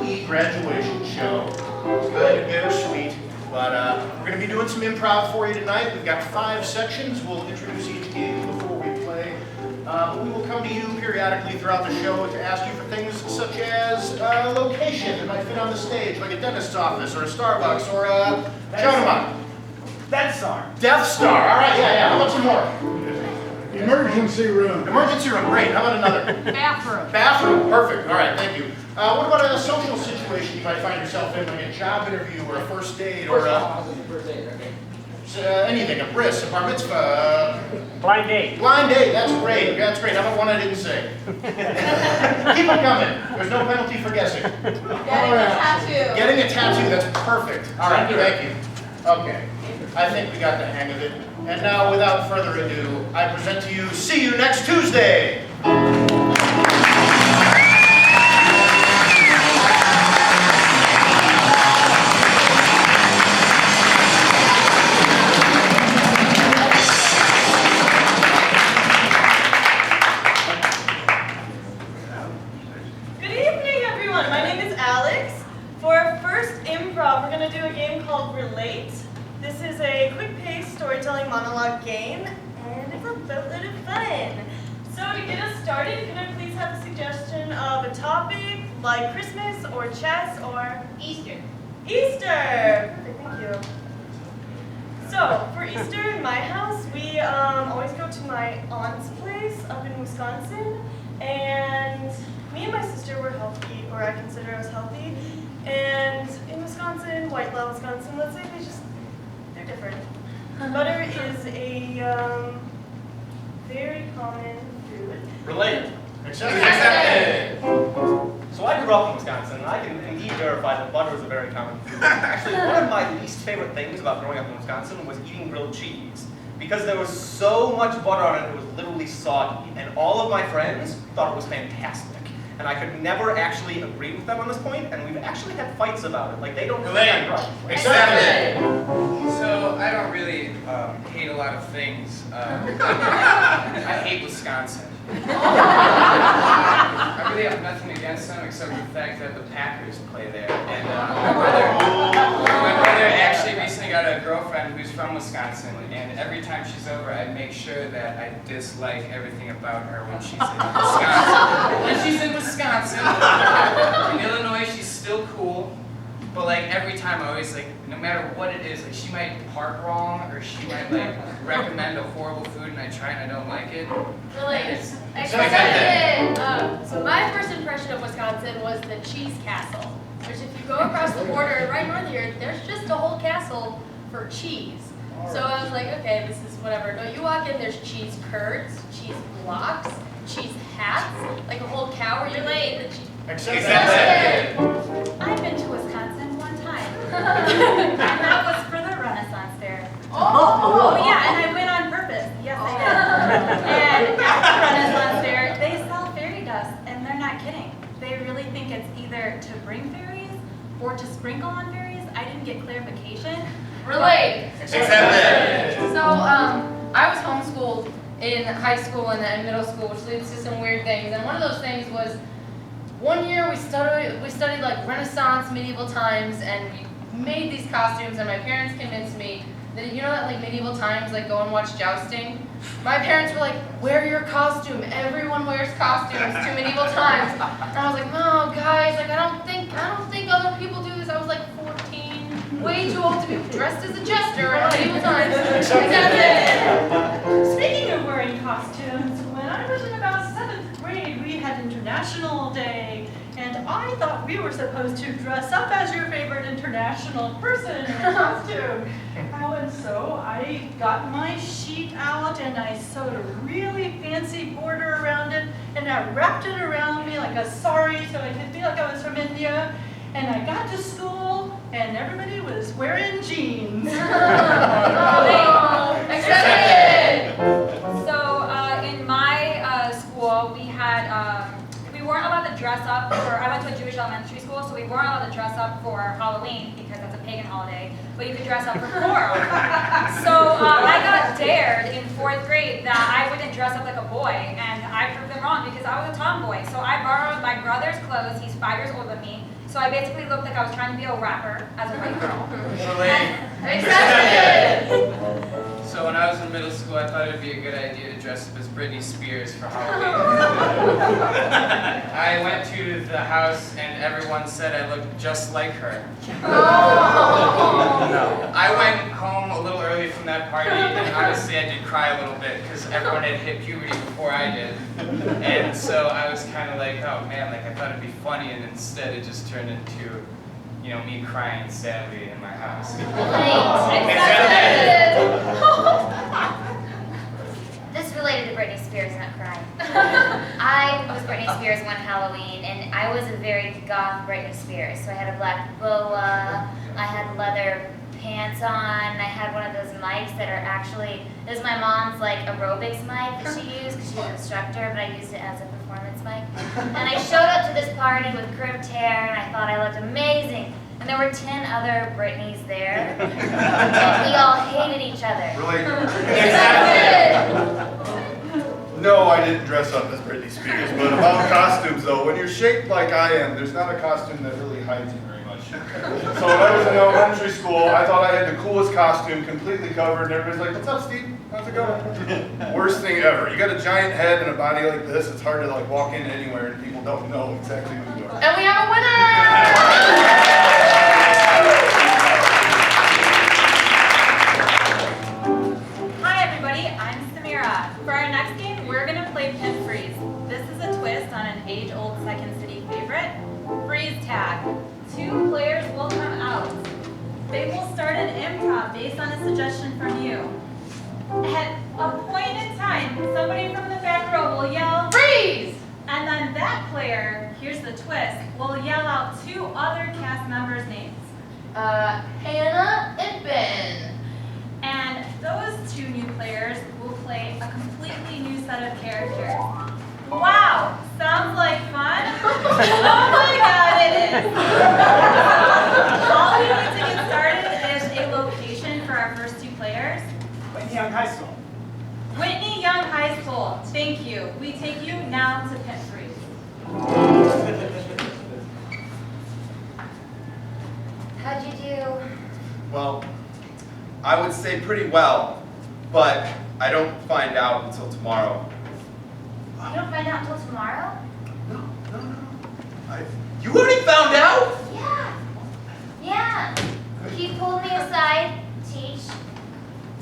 PE graduation show. It's kind of bittersweet, but we're going to be doing some improv for you tonight. We've got 5 sections. We'll introduce each game before we play. But we will come to you periodically throughout the show to ask you for things such as location that might fit on the stage, like a dentist's office or a Starbucks or a Jonah. Death Star. Death Star. All right, yeah. How about some more? Emergency room. Emergency room. Great. How about another? Bathroom. Bathroom. Perfect. All right. Thank you. What about a social situation you might find yourself in, like a job interview or a first date or anything, a bris, a bar mitzvah, Blind date. blind date. That's great. That's great. How about one I didn't say? Keep it coming. There's no penalty for guessing. Getting a tattoo. Getting a tattoo. That's perfect. All right. Thank you. Okay. I think we got the hang of it. And now, without further ado, I present to you, see you next Tuesday. Good evening, everyone. My name is Alex. For our first improv, we're going to do a game called Relate. This is a quick-paced storytelling monologue game, and it's a boatload of fun. So to get us started, can I please have a suggestion of a topic like Christmas or chess or Easter. Easter? Perfect, thank you. So for Easter in my house, we always go to my aunt's place up in Wisconsin, and me and my sister were healthy, or I consider us healthy. And in Wisconsin, White Law, Wisconsin, let's say they're different. Butter is a very common food. Relate. Accepted. So I grew up in Wisconsin, and I can indeed verify that butter is a very common food. Actually, one of my least favorite things about growing up in Wisconsin was eating grilled cheese. Because there was so much butter on it, it was literally soggy. And all of my friends thought it was fantastic. And I could never actually agree with them on this point, and we've actually had fights about it. Like, they don't think I'm right. Accepted. So I don't really hate a lot of things. I hate Wisconsin. I really have nothing against them except for the fact that the Packers play there. And my brother actually recently got a girlfriend who's from Wisconsin, and every time she's over, I make sure that I dislike everything about her when she's in Wisconsin. When she's in Wisconsin, in Illinois, she's still cool. But like every time I always like, no matter what it is, like she might park wrong or she might like recommend a horrible food and I try and I don't like it. Relate. Accepted. So my first impression of Wisconsin was the cheese castle, which if you go across the border right north here, there's just a whole castle for cheese. So I was like, okay, this is whatever. No, you walk in, there's cheese curds, cheese blocks, cheese hats, like a whole cow where you're laying the cheese. Accepted. I've been to Wisconsin one time, and that was for the Renaissance Fair. Oh, Yeah, and I went on purpose. Yes, I did. And at the Renaissance Fair, they sell fairy dust, and they're not kidding. They really think it's either to bring fairies or to sprinkle on fairies. I didn't get clarification. Relate. Accepted. So, I was homeschooled in high school and in middle school, which leads to some weird things. And one of those things was, one year we studied like Renaissance, medieval times, and we made these costumes, and my parents convinced me that, you know that like medieval times, like go and watch jousting? My parents were like, wear your costume, everyone wears costumes to medieval times. And I was like, no guys, like I don't think other people do this. I was like 14, way too old to be dressed as a jester at medieval times. Speaking of wearing costumes, when I was in about 7th grade, we had International Day, and I thought we were supposed to dress up as your favorite international person in a costume. And so I got my sheet out and I sewed a really fancy border around it, and I wrapped it around me like a sari so I could feel like I was from India. And I got to school and everybody was wearing jeans. Accepted. So in my school, we weren't allowed to dress up I went to a Jewish elementary school, so we weren't allowed to dress up for Halloween because that's a pagan holiday, but you could dress up for choral. So I got dared in 4th grade that I wouldn't dress up like a boy, and I proved them wrong because I was a tomboy. So I borrowed my brother's clothes, he's 5 years older than me, so So I basically looked like I was trying to be a rapper as a white girl. Accepted! So when I was in middle school, I thought it would be a good idea to dress up as Britney Spears for Halloween. I went to the house and everyone said I looked just like her. I went home a little early from that party, and honestly I did cry a little bit because everyone had hit puberty before I did. And so I was kind of like, oh man, like I thought it'd be funny, and instead it just turned into, you know, me crying sadly in my house. This related to Britney Spears, not crying. I was Britney Spears one Halloween, and I was a very goth Britney Spears. So I had a black boa, I had leather pants on, I had one of those mics that are actually, it was my mom's like aerobics mic that she used because she was an instructor, but I used it as a performance mic. And I showed up to this party with crimped hair, and I thought I looked amazing. And there were 10 other Britneys there, and we all hated each other. Really? No, I didn't dress up as Britney Spears, but about costumes though, when you're shaped like I am, there's not a costume that really hides you very much. So when I was in elementary school, I thought I had the coolest costume, completely covered, and everybody's like, what's up, Steve? How's it going? Worst thing ever. You got a giant head and a body like this, it's hard to like walk in anywhere and people don't know exactly who you are. And we have a winner! Hi everybody, I'm Samira. For our next game, we're going to play Pin Freeze. This is a twist on an age-old Second City favorite, freeze tag. 2 players will come out. They will start an improv based on a suggestion from you. At a point in time, somebody from the back row will yell, Freeze! and then that player, here's the twist, will yell out 2 other cast members' names. Hannah and Ben. And those 2 new players will play a completely new set of characters. Wow, sounds like fun? Oh my god, it is! All we need to get started is a location for our first 2 players. Whitney Young High School. Whitney Young High School, thank you. We take you now to Pit Freeze. How'd you do? Well, I would say pretty well, but I don't find out until tomorrow. You don't find out until tomorrow? No. You already found out? Yeah. He pulled me aside,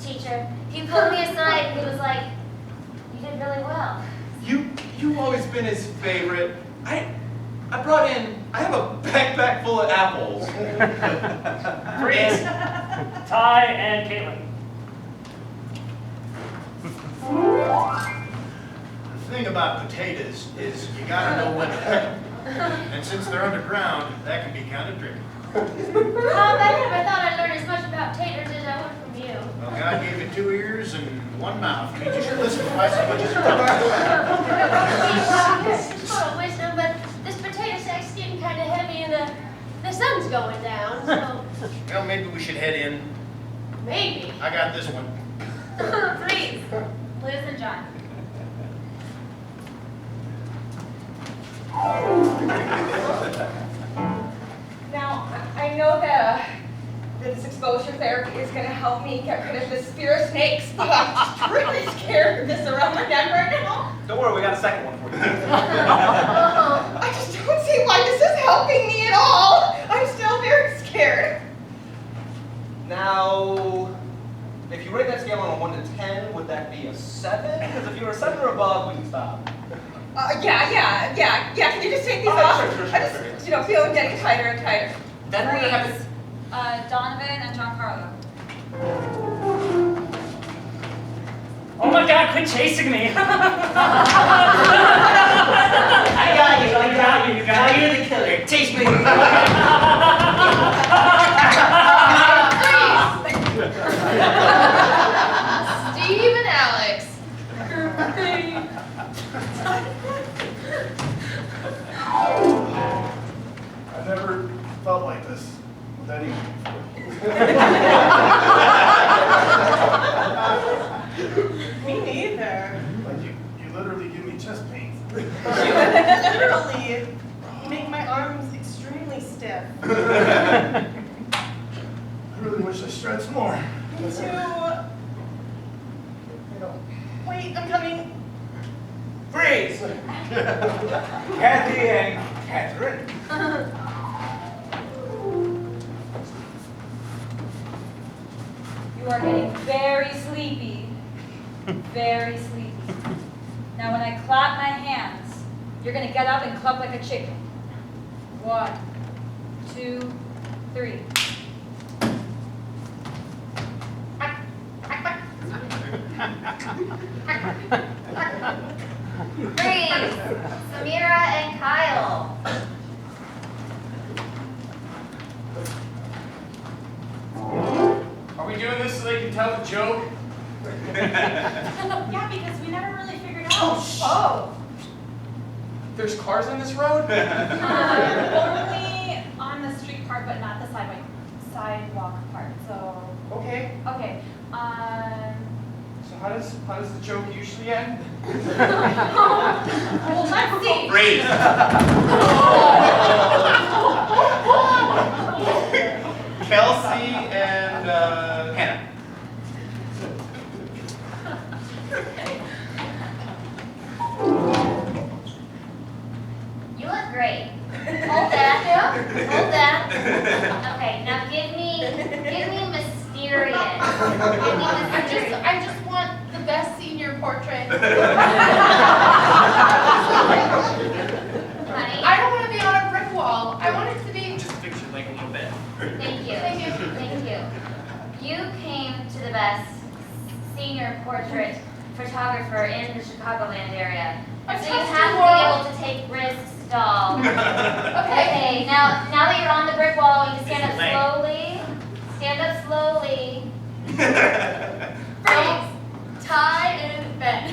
teacher. He pulled me aside and he was like, you did really well. You've always been his favorite. I have a backpack full of apples. Freeze! Ty and Caitlin. The thing about potatoes is you gotta know when to pick them. And since they're underground, that can be kind of tricky. I never thought I'd learn as much about taters as I would from you. Well, God gave you 2 ears and 1 mouth. You just should listen twice as much as you talk. Total wisdom, but this potato sack's getting kind of heavy and the sun's going down, so Well, maybe we should head in. maybe. I got this one. Freeze! Liz and John. Now, I know that this exposure therapy is going to help me get rid of the spear of snakes, but I'm just really scared of this around my neck right now. Don't worry, we got a second one for you. I just don't see why this is helping me at all. I'm still very scared. Now, if you rate that scale on a 1 to 10, would that be a 7? Because if you were a 7 or above, we can stop. Yeah. Can you just take these Oh, off? sure. I just, feel it getting tighter and tighter. Then we're gonna have to. Donovan and Giancarlo. Oh my god, quit chasing me! I got you. Now you're the killer. Chase me. Steve and Alex. I've never felt like this with anyone Me neither. Like you literally give me chest pains. Literally, you make my arms extremely stiff. stiff. I really wish I stretched more. Me too. Wait, I'm coming. Freeze! Kathy and Catherine. You are getting very sleepy. Very sleepy. Now when I clap my hands, you're gonna get up and cluck like a chicken. 1, 2, 3. Freeze! Samira and Kyle. Are we doing this so they can tell the joke? Yeah, because we never really figured out. Oh. There's cars on this road? Only on the street part, but not the sidewalk part. So. Okay. Okay. So how does the joke usually end? Well, let's see. Freeze! Kelsey and Hannah. You look great. Hold that. Hold that. Okay, now give me mysterious. Give me mysterious. I just want the best senior portrait. Honey. I don't want to be on a brick wall. I want it to be. Just picture like a little bit. Thank you. Thank you. Thank you. You came to the best senior portrait photographer in the Chicagoland area. I'm So you testing have to world. be able to take risks, doll. Okay. Okay, now that you're on the brick wall, you can stand up This is slowly. Stand up slowly. Freeze. Tie and bend.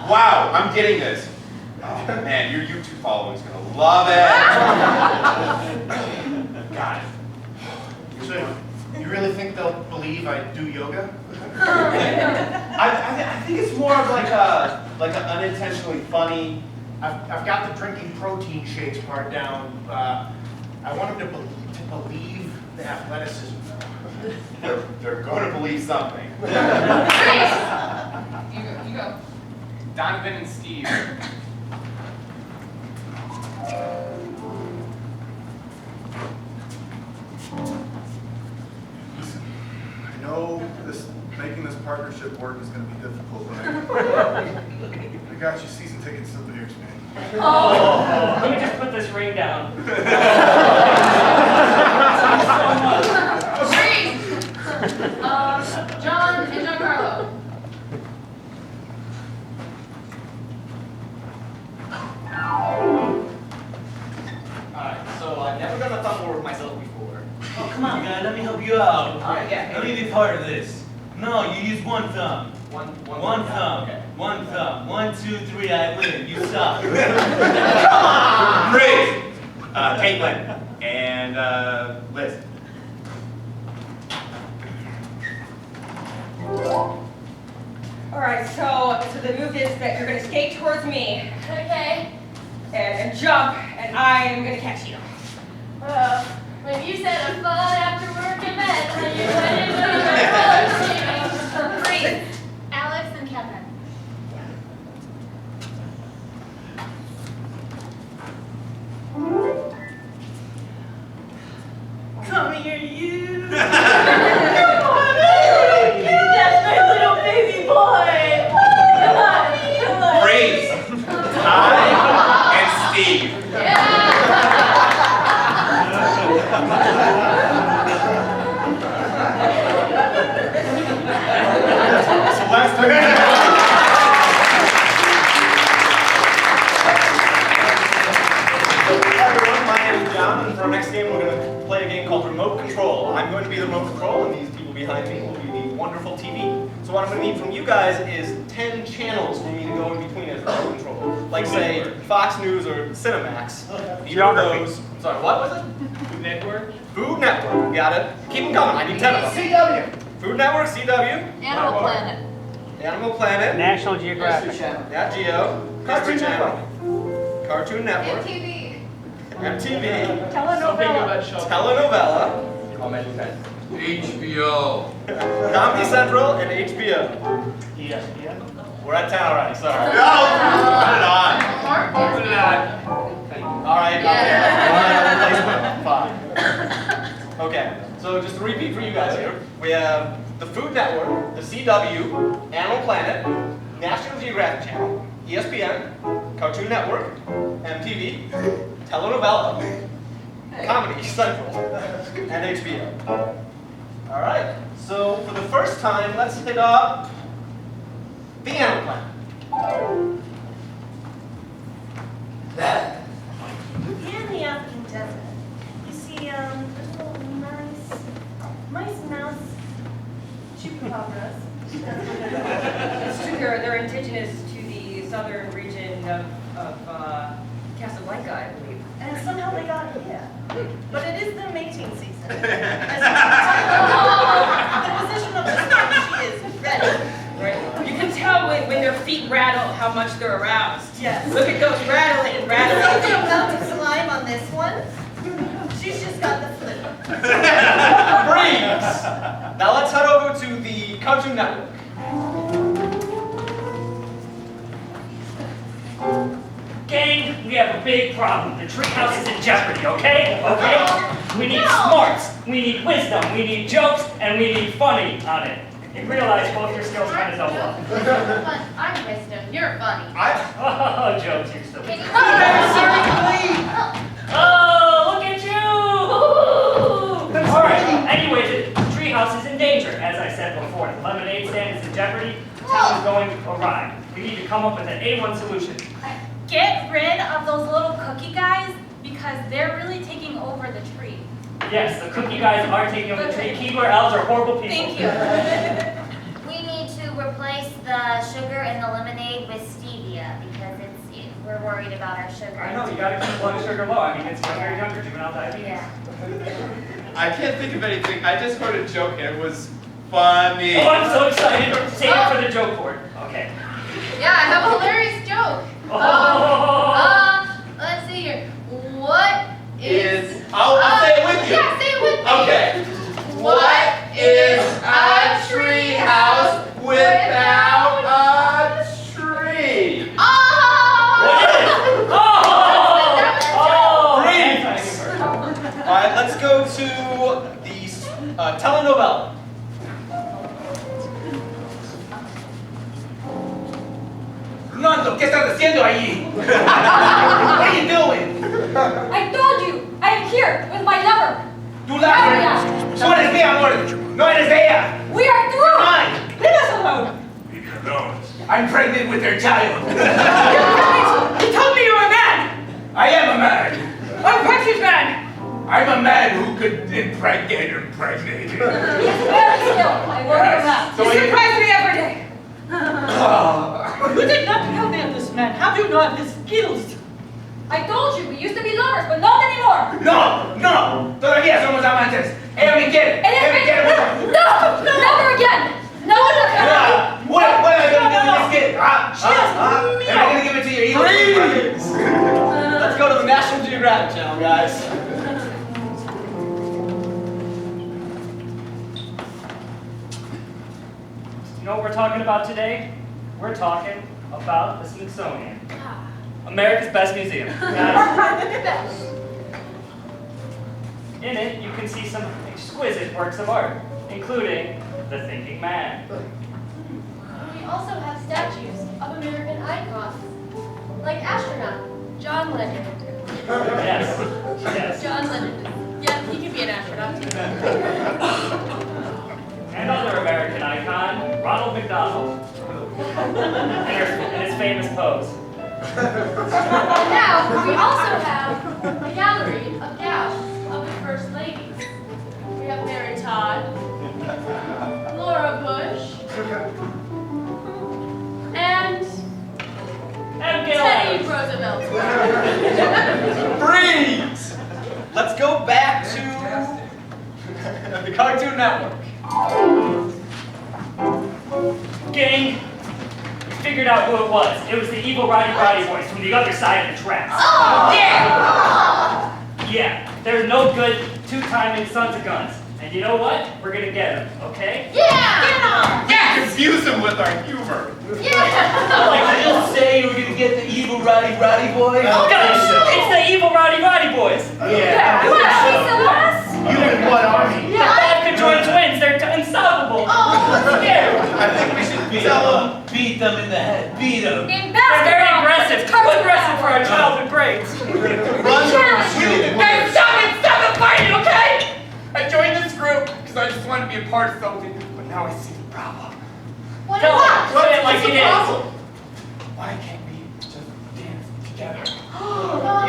Wow, I'm getting this. Oh man, your YouTube following's gonna love it. Got it. So, you really think they'll believe I do yoga? I think it's more of like an unintentionally funny. I've got the drinking protein shakes part down. I want them to believe the athleticism. They're going to believe something. You go. Donovan and Steve. Listen, I know making this partnership work is going to be difficult, but I got you season tickets to the Bears, man. Oh, let me just put this ring down. Freeze! John and Giancarlo. Alright, so I've never done a thumb war with myself before. Oh, come on, guy, let me help you out. Alright, yeah. Let me be part of this. No, you use one thumb. One thumb. Okay. One thumb. 1, 2, 3, I win. You suck. Freeze! Caitlin and Liz. All right, so the move is that you're gonna skate towards me Okay. and jump, and I am gonna catch you. When you said a fun after work event, when you went into the Freeze. Alex and Kevin. Come here, you. That's my little baby boy. Come on. Freeze! Ty and Steve. So last time. Hi everyone, my name is John, and for our next game we're going to play a game called Remote Control. I'm going to be the remote control, and these people behind me will be the wonderful TV. So what I'm going to need from you guys is 10 channels for me to go in between as remote control. Like say, Fox News or Cinemax. Either of those. Sorry, what was it? Food Network? Food Network, got it. Keep them coming, I need 10 of them. CW. Food Network, CW. Animal Planet. Animal Planet, National Geographic. Nat Geo, Cartoon Channel, Cartoon Network, MTV. MTV, Telenovela. Telenovela, HBO. Comedy Central, and HBO. ESPN. We're at 10 already, sorry. No! Put it on. Put it on. All right, fine. Okay, so just to repeat for you guys here, we have the Food Network, the CW, Animal Planet, National Geographic Channel, ESPN, Cartoon Network, MTV, Telenovela, Comedy Central, and HBO. All right, so for the first time, let's hit up the Animal Planet. In the African desert, you see little mice, mouse, chupacabras. It's true, they're indigenous to the southern region of Casablanca, I believe. And somehow they got here. But it is the mating season. As the position of the she is ready. Right? You can tell when their feet rattle how much they're aroused. Yes. Look at those rattling and There's rattling. no amount of slime on this one. She's just got the flu. Freeze! Now let's head over to the Cartoon Network. Gang, we have a big problem. The treehouse is in jeopardy, okay? Okay? We need smarts, we need wisdom, we need jokes, and we need funny on it. You realize both your skills kind of double up. I'm wisdom. You're funny. Oh, jokes, you're still. Can you Oh, look at you! All right. Anyways, the treehouse is in danger. As I said before, the lemonade stand is in jeopardy. The town is going awry. We need to come up with an A1 solution. Get rid of those little cookie guys because they're really taking over the tree. Yes, the cookie guys are taking over the tree. Keebler elves are horrible people. Thank you. We need to replace the sugar in the lemonade with stevia because we're worried about our sugar. I know, you gotta keep blood sugar low. I mean, it's younger, juvenile diabetes. Yeah. I can't think of anything. I just heard a joke and it was funny. Oh, I'm so excited. Save it for the joke board. Okay. Yeah, I have a hilarious joke. Let's see here. What is... I'll say it with you. Yeah, say it with me. Okay. What is a tree house without a tree? Oh! Freeze! All right, let's go to the telenovela. Fernando, ¿qué estás haciendo ahí? What are you doing? I told you, I am here with my lover. Tu lover. Tú eres mi amor. No eres ella. We are through. Mine. Leave us alone. I'm pregnant with their child. You told me you were a man. I am a man. A precious man. I'm a man who could impregnate or impregnate. He's very skilled. I work him out. So You he- surprise me every day. You did not tell me of this man. How do you know of his skills? I told you, we used to be lovers, but not anymore. No, no. Todavía somos amantes. Ella me quiere. Ella me quiere mucho. No, never again. No one will Yeah. What am I going to do with this kid? Am I going to give it to you? Freeze! Let's go to the National Geographic Channel, guys. You know what we're talking about today? We're talking about the Smithsonian. America's best museum. Guys, in it, you can see some exquisite works of art, including the Thinking Man. We also have statues of American icons, like astronaut John Lennon. Yes, yes. John Lennon. Yeah, he could be an astronaut too. Another American icon, Ronald McDonald, and his famous pose. Now, we also have a gallery of gowns of the First Ladies. We have Mary Todd, Laura Bush, and Teddy Roosevelt. Freeze! Let's go back to the Cartoon Network. Gang, figured out who it was. It was the evil Roddy boys from the other side of the tracks. Oh, Yeah, they're no good, two-timing sons of guns. And you know what? We're gonna get them, okay? Yeah, confuse them with our humor. Like, did you say you were gonna get the evil Roddy boys? It's the evil Roddy boys. Yeah. You want a piece of us? You and what army? The five conjoined twins, they're unstoppable. Yeah. I think we should Beat them in the head. Beat them. In They're very basketball. aggressive. Too aggressive for our childhood grades. Guys, stop it fighting, okay? I joined this group because I just wanted to be a part of something, but now I see the problem. What Tell is them. that? Say it like it is. Why can't we just dance together?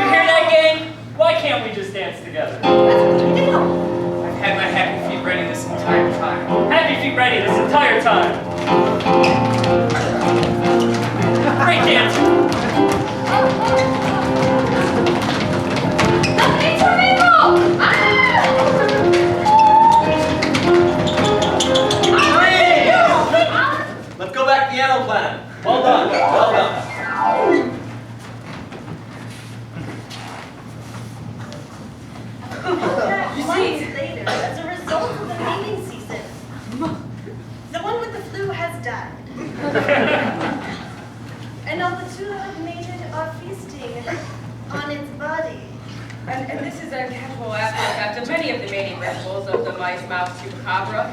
You hear that, gang? Why can't we just dance together? I've had my happy feet ready this entire time. Happy feet ready this entire time. Great dance. Let's go back to the animal planet. Well done. Well done. Months later, as a result of the mating season, the one with the flu has died. And all the two that have mated are feasting on its body. And this is a casual aspect of many of the mating rituals of the mice, mouse, chupacabra.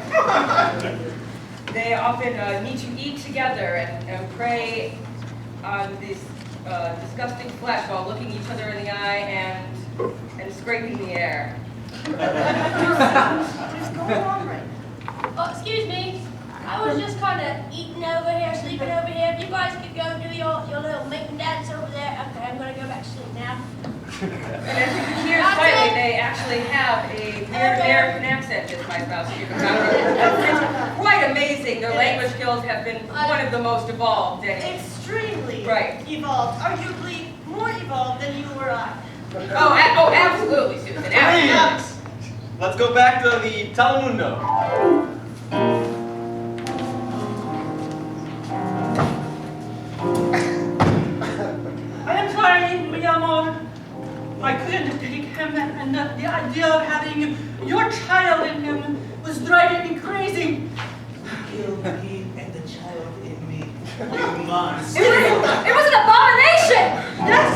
They often need to eat together and prey on this disgusting flesh while looking each other in the eye and scraping the air. What's going on right now? Oh, excuse me. I was just kind of eating over here, sleeping over here. If you guys could go do your little mating dance over there. Okay, I'm going to go back to sleep now. And as you can hear slightly, they actually have a weird American accent, this mice, mouse, chupacabra. It's quite amazing. Their language skills have been one of the most evolved. Extremely Right. evolved. Arguably more evolved than you or I. Oh, absolutely, Susan. Absolutely. Let's go back to the Telemundo. I am sorry, mi amor. I couldn't take him, and the idea of having your child in him was driving me crazy. Kill me and the child in me. You monster. It was an abomination! Yes,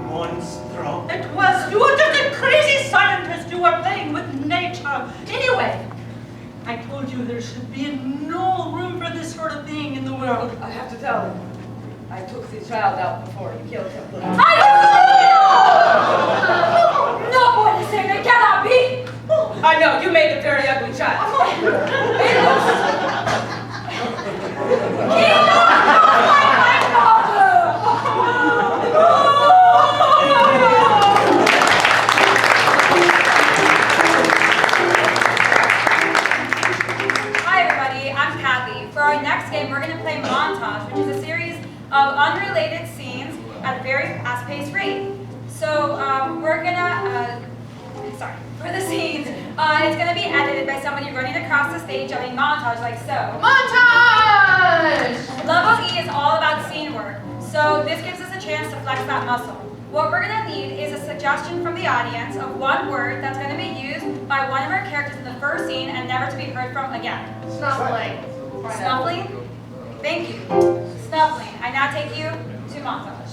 Monstro. it was. You were just a crazy scientist. You were playing with nature. Anyway, I told you there should be no room for this sort of thing in the world. I have to tell him. I took the child out before you killed him. No one is saying they cannot be! I know, you made a very ugly child. Hi everybody, I'm Kathy. For our next game, we're going to play Montage, which is a series of unrelated scenes at a very fast-paced rate. So we're gonna, for the scenes, it's gonna be edited by somebody running across the stage yelling montage like so. Montage! Level E is all about scene work, so this gives us a chance to flex that muscle. What we're gonna need is a suggestion from the audience of one word that's gonna be used by one of our characters in the first scene and never to be heard from again. Snuffling. Snuffling? Thank you. Snuffling. I now take you to montage.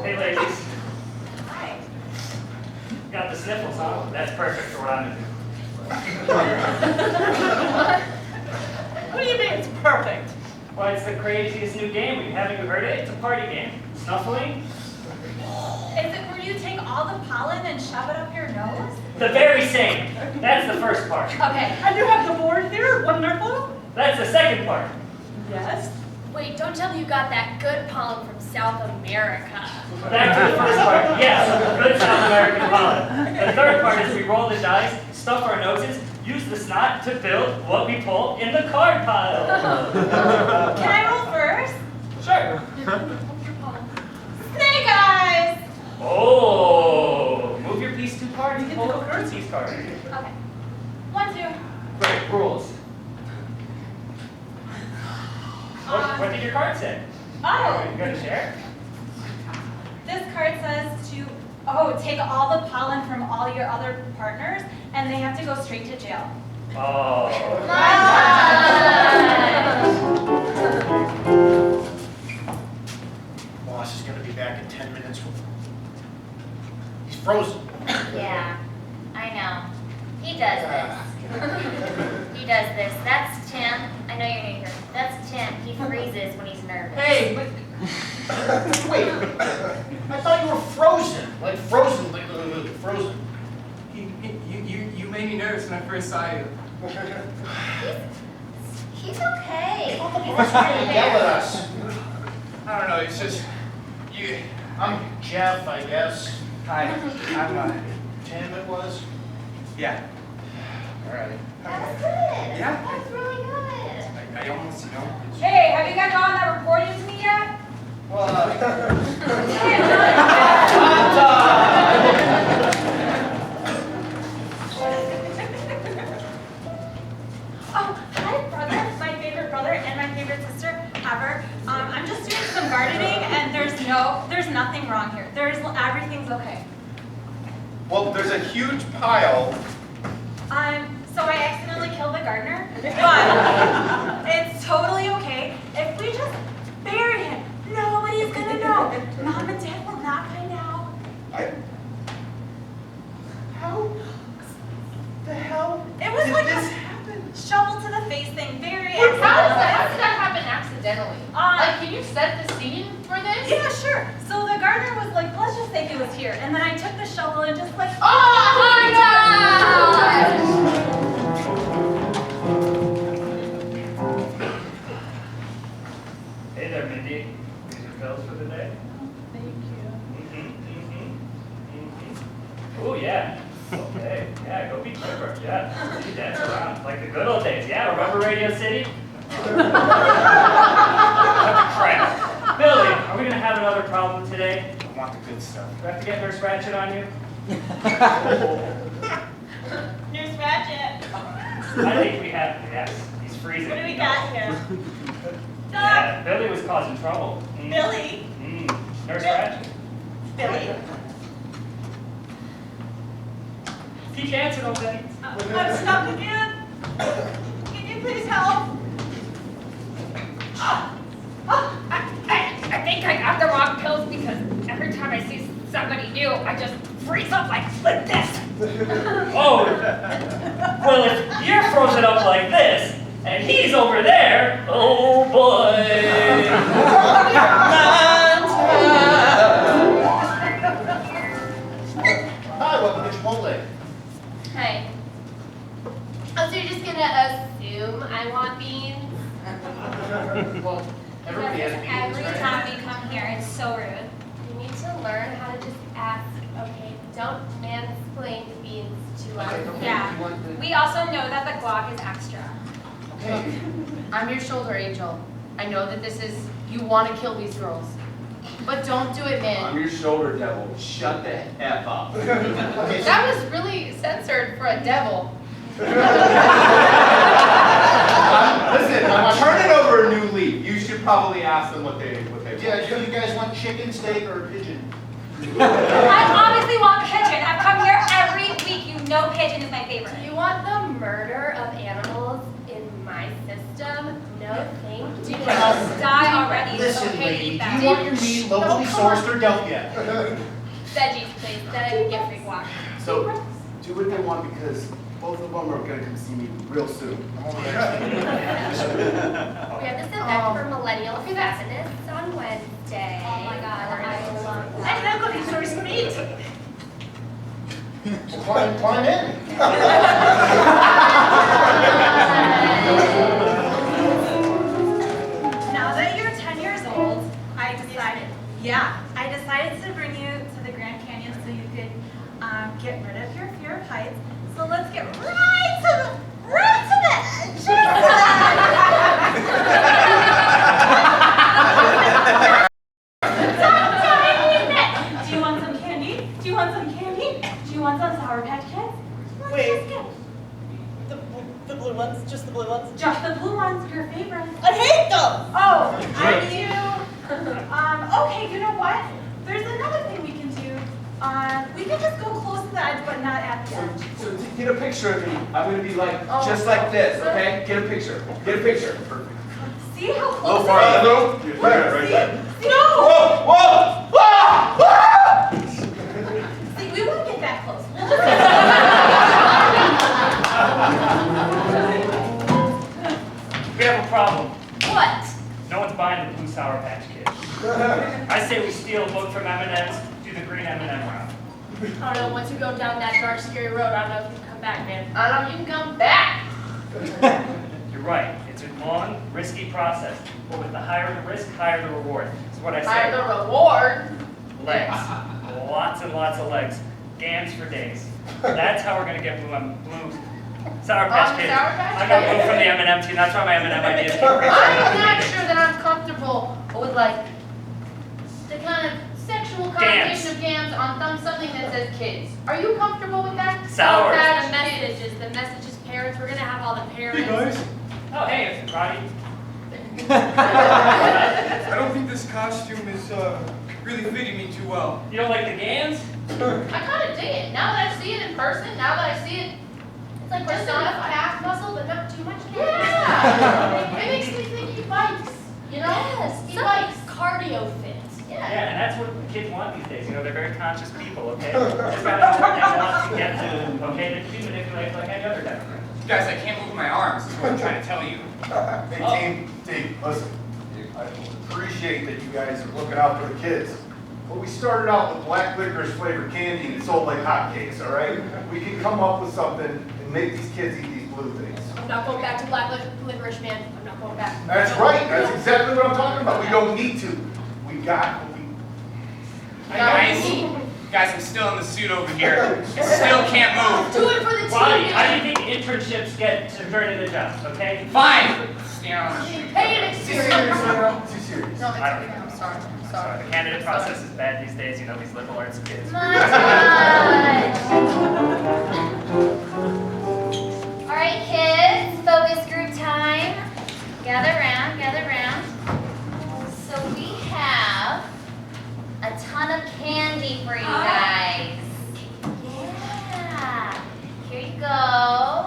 Hey, ladies. Hi. Got the sniffles, huh? That's perfect for what I'm gonna do. What do you mean it's perfect? Well, it's the craziest new game. Haven't you heard it? It's a party game. Snuffling? Is it where you take all the pollen and shove it up your nose? The very same. That's the first part. Okay. And you have the board here. Wonderful. That's the second part. Yes. Wait, don't tell me you got that good pollen from South America. Back to the first part. Yes, good South American pollen. The third part is we roll the dice, stuff our noses, use the snot to build what we pull in the card pile. Can I roll first? Sure. Snake eyes! Oh, move your piece 2 cards and pull a currencies card. Okay. 1, 2. Great, rules. What did your card say? Oh, You gonna share? this card says to, take all the pollen from all your other partners, and they have to go straight to jail. Oh. Boss is gonna be back in 10 minutes. He's frozen. Yeah, I know. He does this. He does this. That's Tim. I know you're new here. That's Tim. He freezes when he's nervous. Hey, but wait. I thought you were frozen. Like frozen, like frozen. You made me nervous when I first saw you. He's okay. Boss is gonna yell at us. I don't know, it's just, you... I'm Jeff, I guess. Hi, I'm, Tim it was. yeah. All right. That's good. Yeah. That's really good. I almost, Hey, have you guys gotten that report into me yet? Well, Oh, hi, brother. My favorite brother and my favorite sister ever. I'm just doing some gardening, and there's nothing wrong here. Everything's okay. Well, there's a huge pile. So I accidentally killed the gardener, but it's totally okay. If we just bury him, nobody's gonna know. Mom and Dad will not find out. How the hell? It was did like this a happen? shovel to the face thing, very How did accidental. that happen accidentally? Like, can you set the scene for this? Yeah, sure. So the gardener was like, let's just say he was here, and then I took the shovel and just like, Oh my gosh! Hey there, Mindy. These are bills for the day. Thank you. Oh yeah. Okay. Yeah, go be clever. Yeah. You dance around like the good old days. Yeah, remember Radio City? Crap. Billy, are we gonna have another problem today? I want the good stuff. Do I have to get Nurse Ratchet on you? Nurse Ratchet. I think we have. Yes, he's freezing. What do we got here? Yeah, Billy was causing trouble. Billy. Nurse Ratchet. Billy. Keep dancing, old Betty. I'm stuck again. Can you please help? I think I got the wrong pills because every time I see somebody new, I just freeze up like this. Oh, well, if you're frozen up like this, and he's over there, oh boy. Hi, welcome to Chipotle. Hi. Oh, so you're just gonna assume I want beans? Well, everybody has beans, Every right? time we come here, it's so rude. You need to learn how to just ask, okay? Don't mansplain beans to us. Okay, Yeah. you want the- We also know that the Glock is extra. Okay. I'm your shoulder angel. I know that this is, you want to kill these girls. But don't do it, I'm man. your shoulder devil. Shut the F up. Okay, so That was really censored for a devil. Listen, I'm turning over a new leaf. You should probably ask them what they want. yeah, do you guys want chicken, steak, or pigeon? I obviously want pigeon. I've come here every week. You know pigeon is my favorite. you want the murder of animals in my system? No, thank you. Just die already. It's Listen, okay to lady, eat do that. you want your meat locally sourced or dealt yet? Veggies, please. Then I can get free guac. So, do what they want because both of them are gonna come see me real soon. We have this event for millennial feminists on Wednesday. Oh my God, We're I having a lot of fun. And nobody's first meet. Climb in. Now that you're 10 years old, I decided to bring you to the Grand Canyon so you could get rid of your fear of heights. So let's get right to the Do you want some candy? Do you want some candy? Do you want some Sour Patch Kids? Let's just get Oh, I do. Okay, you know what? There's another thing we can do. We can just go close to the edge, but not at the edge. So get a picture of me. I'm gonna be like, just like this, okay? Get a picture. Get a picture. Perfect. See how A little close farther, it is? though. You're there, right there. See? No! Whoa! Whoa! See, we won't get that close. We'll just We have a problem. What? No one's buying the blue Sour Patch Kids. I say we steal a book from M&M's, do the green M&M route. I don't know, once you go down that dark, scary road, I don't know if you can come back, man. I don't know if you can come back. You're right. It's a long, risky process. But with the higher the risk, higher the reward. That's what I say. Higher the reward. Legs. Lots and lots of legs. Gams for days. That's how we're going to get blue Sour Patch Kids. Sour Patch I got blue Kids. from the M&M team. That's why my M&M ideas keep I'm reaching not out. sure that I'm comfortable with like the kind of sexual connotation of gams on something that says kids. Are you comfortable with that? Sour. The messages, parents, we're gonna have all the parents. Oh, hey, it's Roddy. I don't think this costume is really fitting me too well. You don't like the gams? I kind of dig it. Now that I see it in person, now that I see it, it's like just enough calf muscle, but not too much calf. Yeah. It makes me think he bikes. You know? Yes, He some bikes. cardio fit. Yeah, and that's what kids want these days. You know, they're very conscious people, okay? Just gotta know what they want to get to, okay? They can be manipulated like any other Democrat. Guys, I can't move my arms, is what I'm trying to tell you. Hey, team, listen. I appreciate that you guys are looking out for the kids. But we started out with black licorice flavored candy and it sold like hotcakes, all right? We can come up with something and make these kids eat these blue things. I'm not going back to black licorice, man. I'm not going back. That's right. That's exactly what I'm talking about. We don't need to. We got what we... Guys, I'm still in the suit over here. Still can't move. Do it for the team. Roddy, how do you think internships get to turn into jobs, okay? Fine. Stand on. Pay an experience. Too serious. No, it's I don't okay. think I'm sorry. I'm sorry. The candidate process is bad these days, you know, these liberal arts kids. All right, kids, focus group time. Gather round, gather round. So we have a ton of candy for you guys. Yeah. Here you go.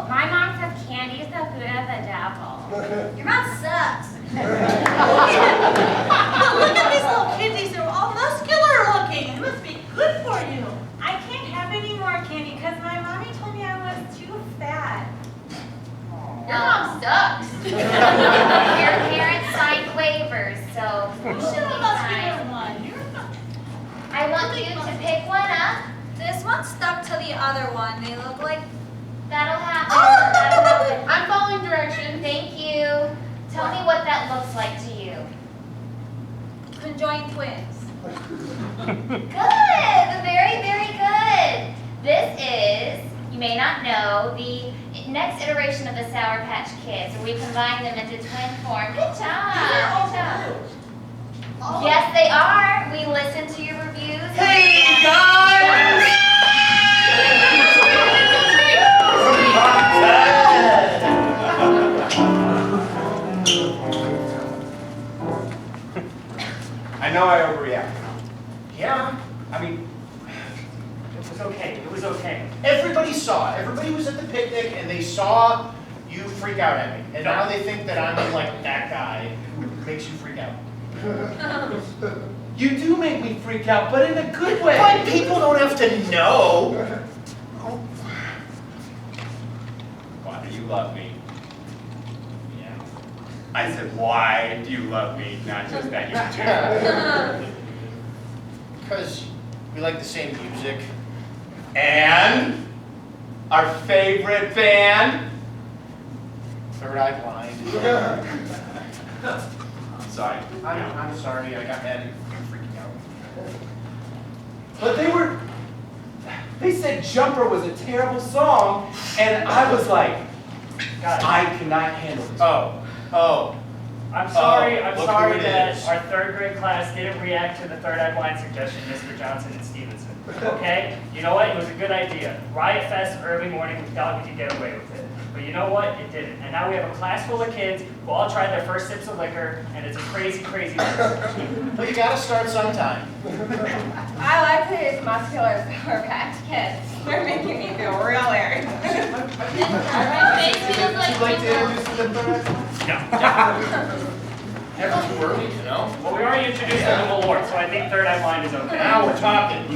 My mom says candy is the food of the devil. Your mom sucks. Look at these little kiddies. They're all muscular looking. It must be good for you. I can't have any more candy because my mommy told me I was too fat. Your mom sucks. Your parents signed waivers, so you should be fine. I want you to pick one up. This one's stuck to the other one. They look like... That'll happen. That'll happen. I'm following directions. Thank you. Tell me what that looks like to you. conjoined twins. Good. Very, very good. This is, you may not know, the next iteration of the Sour Patch Kids, where we combine them into twin form. Good job. Good job. Yes, they are. We listened to your reviews. Hey, guys! I know I overreacted. Yeah, I mean, it was okay. It was okay. Everybody saw it. Everybody was at the picnic and they saw you freak out at me. And now they think that I'm like that guy who makes you freak out. You do make me freak out, but in a good way. But people don't have to know. Why do you love me? Yeah. I said, why do you love me? Not just that you do. Because we like the same music. And our favorite band? Third Eye Blind. Sorry. I'm sorry. I got mad at you freaking out. But they said Jumper was a terrible song, and I was like, God, I cannot handle this. I'm sorry look that who it is. our third grade class didn't react to the third eye blind suggestion, Mr. Johnson and Stevenson. Okay? You know what? It was a good idea. Riot Fest early morning, we thought we could get away with it. But you know what? It didn't. And now we have a class full of kids who all tried their first sips of liquor, and it's a crazy, crazy mess. Well, you gotta start sometime. I like today's musculars who are packed kids. They're making me feel real airy. Would you like to introduce them? No. Never too early, you know? Well, we already introduced them to Malort, so I think third eye blind is okay. Now we're talking.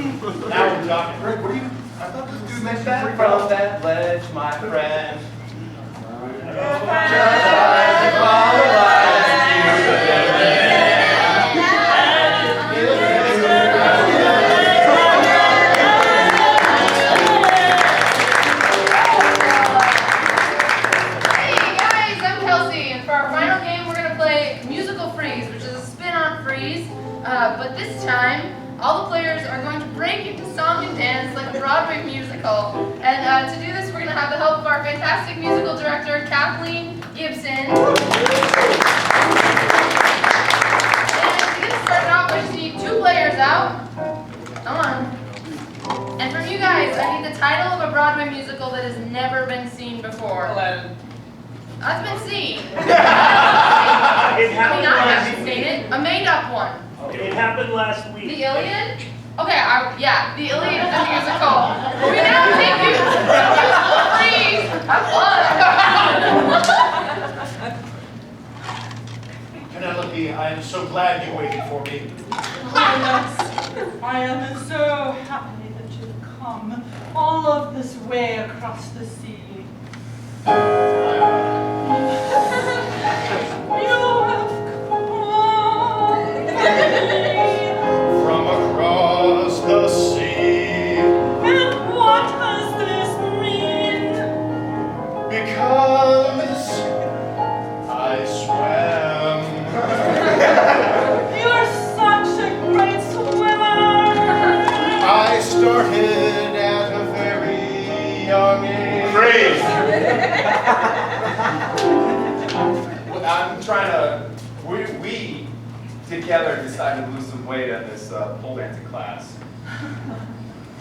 Now we're talking. Rick, what are you? I thought this dude mentioned Back free from throws. that ledge, my friend. But this time, all the players are going to break into song and dance like a Broadway musical. And to do this, we're going to have the help of our fantastic musical director, Kathleen Gibson. And to get started off, I just need 2 players out. Come on. And from you guys, I need the title of a Broadway musical that has never been seen before. Aladdin. That's been seen. It I happened mean, I last haven't week. seen it. A made-up one. It happened last week. The Iliad? Okay, yeah, the Iliad is a musical. We now take you please, have fun. Penelope, I am so glad you waited for me. Yes, I am so happy that you've come all of this way across the sea. You have From across the sea. And what does this mean? Because I swam. You're such a great swimmer. I started at a very young age. Freeze! I'm trying to. We together decided to lose some weight at this pole dancing class.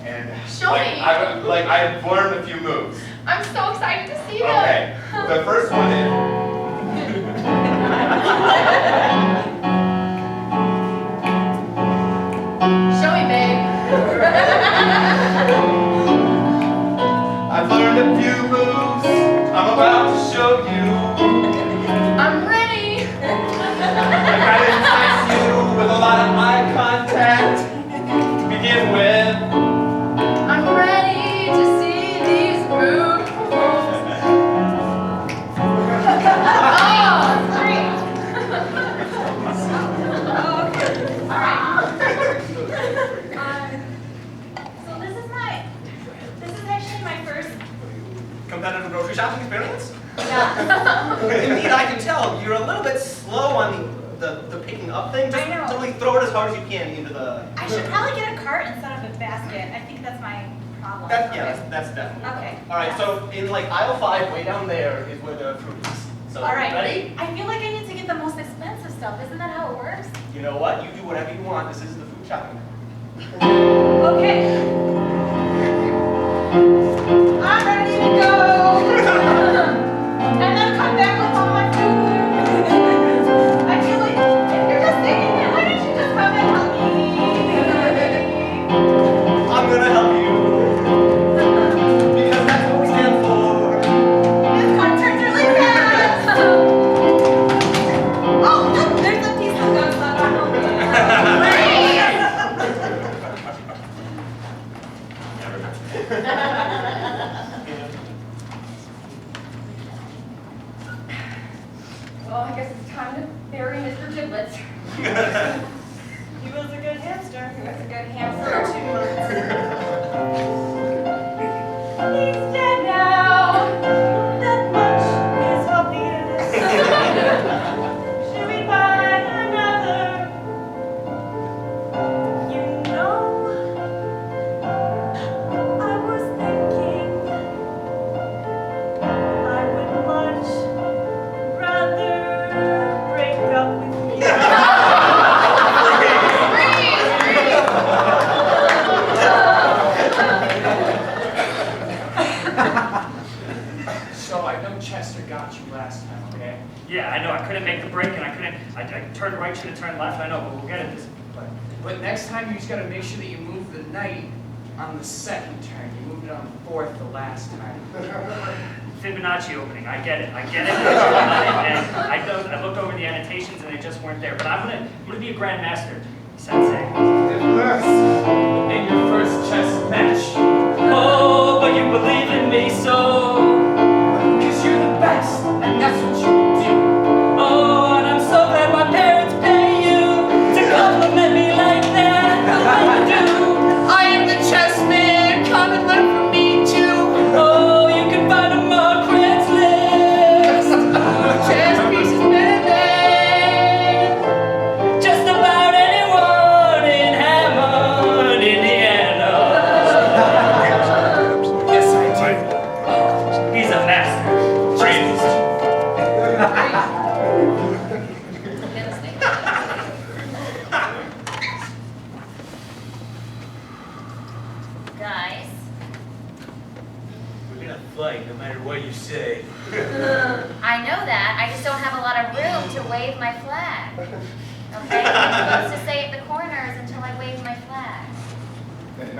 And Show like, me. I've learned a few moves. I'm so excited to see them. Okay, the first one is. Show me, babe. I've learned a few moves. I'm about to show you. I'm ready. I gotta entice you with a lot of eye contact to begin with. I'm ready to see these moves. Oh, great. Okay. All right. So this is actually my first. Competitive grocery shopping experience? Yeah. Indeed, I can tell. You're a little bit slow on the picking up thing. Just I know. totally throw it as hard as you can into the... I should probably get a cart instead of a basket. I think that's my problem. That's definitely. Okay. All right, so in like aisle 5, way down there is where the fruit is. So, All right. ready? I feel like I need to get the most expensive stuff. Isn't that how it works? You know what? You do whatever you want. This is the food shopping. Okay. I'm ready to go. And then come back with all my food. I feel like if you're just thinking it, why don't you just come and help me? I'm gonna help you. Because that's what we stand for. This cart turns really fast. Oh, look, there's a piece of gum stuck on me. Well, I guess it's time to bury Mr. Giblets. He was a good hamster. He was a good hamster for 2 months. He's dead now. That much is obvious. Should we buy another? You know, I was thinking I would much rather break up with you. I turned right, should have turned left. I know, but we'll get it this way. But next time you just gotta make sure that you move the knight on the second turn. You moved it on the fourth the last time. Fibonacci opening. I get it. I get it. And I looked over the annotations and they just weren't there. But I'm gonna be a grandmaster, sensei. In your first chess match. Oh, but you believe in me so. Because you're the best, and that's what you do. Oh, and I'm so glad my parents pay you to compliment me like that. I do. I am the chess man. Come and learn from me too. Oh, you can find them on Craigslist. Chess pieces better than Just about anyone in Hammond, Indiana. Yes, I do. He's a master. Guys, We're gonna fight no matter what you say. I know that. I just don't have a lot of room to wave my flag. Okay? I'm supposed to stay at the corners until I wave my flag. Right?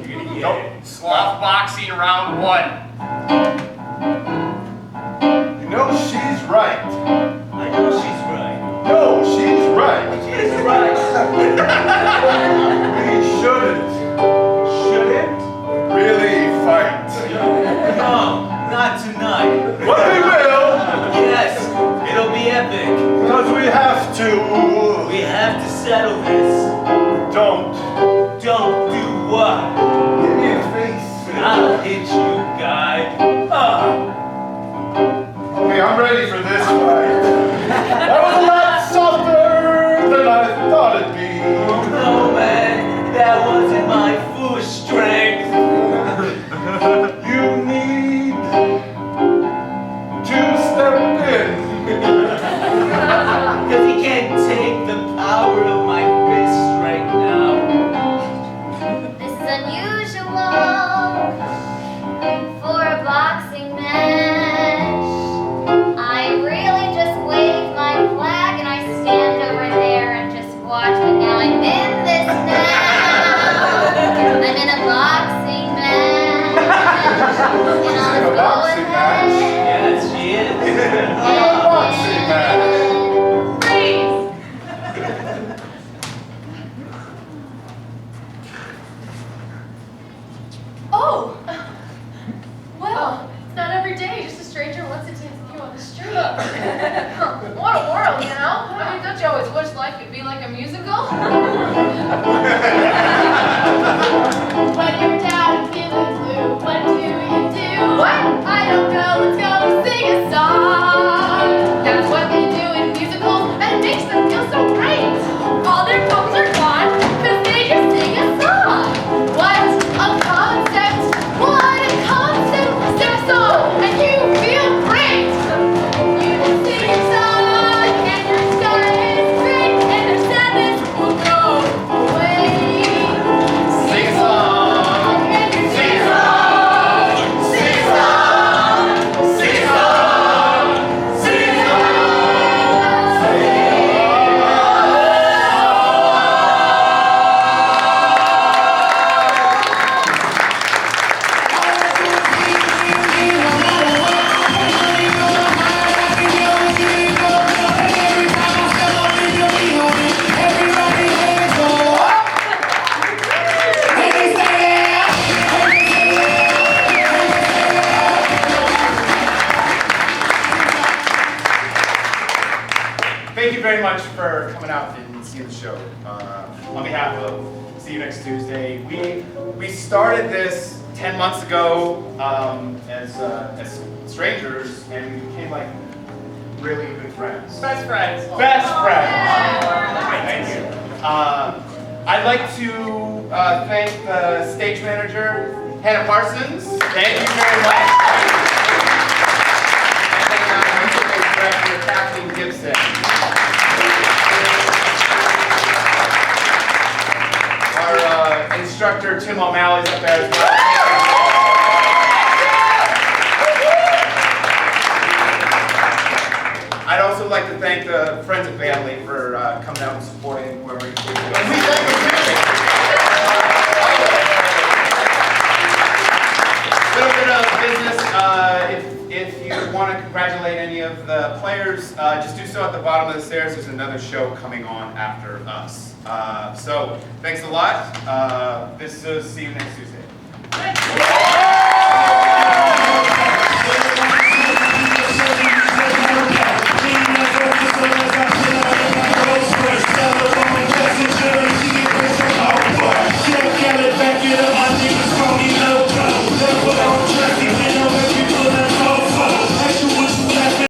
You're gonna get Nope. Sloth boxing round 1. You know she's right. I know she's right. No, she's right. She's right. We shouldn't really fight. No, not tonight. But we will. Yes, it'll be epic. Because we have to. We have to settle this. Don't do what? hit me in the face. I'll hit you, guy. Okay, I'm ready for this fight. That was a lot softer than I thought it'd be. No, man, that wasn't my full strength. You need to step in. Because he can't take the power of my fist right now. This is unusual for a boxing match. I really just wave my flag and I stand over there and just watch. But now I'm in this now. I'm in a boxing match. And I'll A boxing match? Yes, she is. A boxing match. Oh! Well, it's not every day just a stranger wants to dance with you on the street. What a world, you know? I mean, don't you always wish life could be like a musical? When you're down and feeling blue, what do you do? What? I don't know, let's go sing a song. That's what they do in musicals, and it makes them feel so great. All their problems are gone, cause they just sing a song. What a concept! What a concept! Sing a song and you feel great! You just sing a song and your sky is great and their sadness will go away. Sing a song. And your Sing a song. Sing a song. Sing a song. Sing a song. Thank you very much for coming out and seeing the show. On behalf of See You Next Tuesday, we started this 10 months ago as strangers, and we became like really good friends. Best friends. Best friends. Thank you. I'd like to thank the stage manager, Hannah Parsons. Thank you very much. And director, Kathleen Gibson. Our instructor, Tim O'Malley's up there as well. I'd also like to thank the friends and family for coming out and supporting whoever you choose. A little bit of business. If you want to congratulate any of the players, just do so at the bottom of the stairs. There's another show coming on after us. So thanks a lot. See you next Tuesday.